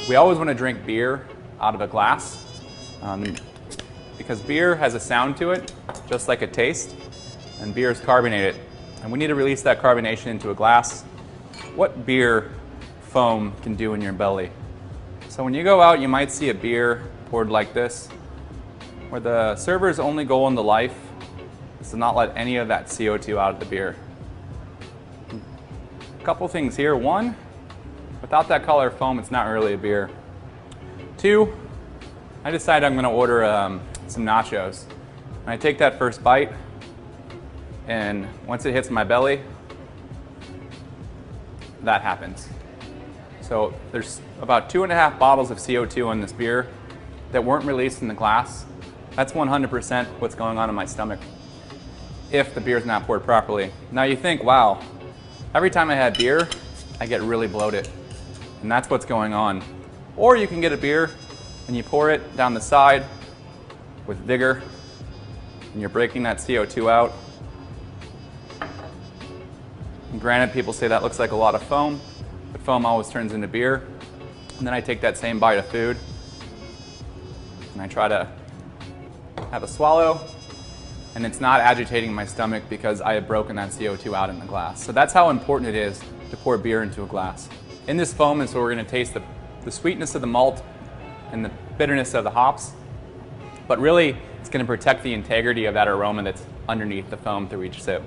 We always want to drink beer out of a glass because beer has a sound to it, just like a taste, and beer is carbonated. And we need to release that carbonation into a glass. What beer foam can do in your belly? So when you go out, you might see a beer poured like this, where the server's only goal in the life is to not let any of that CO2 out of the beer. A couple things here. One, without that color foam, it's not really a beer. Two, I decided I'm going to order some nachos. And I take that first bite, and once it hits my belly, that happens. So there's about 2.5 bottles of CO2 in this beer that weren't released in the glass. That's 100% what's going on in my stomach if the beer's not poured properly. Now you think, wow, every time I have beer, I get really bloated. And that's what's going on. Or you can get a beer and you pour it down the side with vigor, and you're breaking that CO2 out. And granted, people say that looks like a lot of foam, but foam always turns into beer. And then I take that same bite of food and I try to have a swallow, and it's not agitating my stomach because I have broken that CO2 out in the glass. So that's how important it is to pour beer into a glass. In this foam is where we're going to taste the sweetness of the malt and the bitterness of the hops, but really it's going to protect the integrity of that aroma that's underneath the foam through each sip.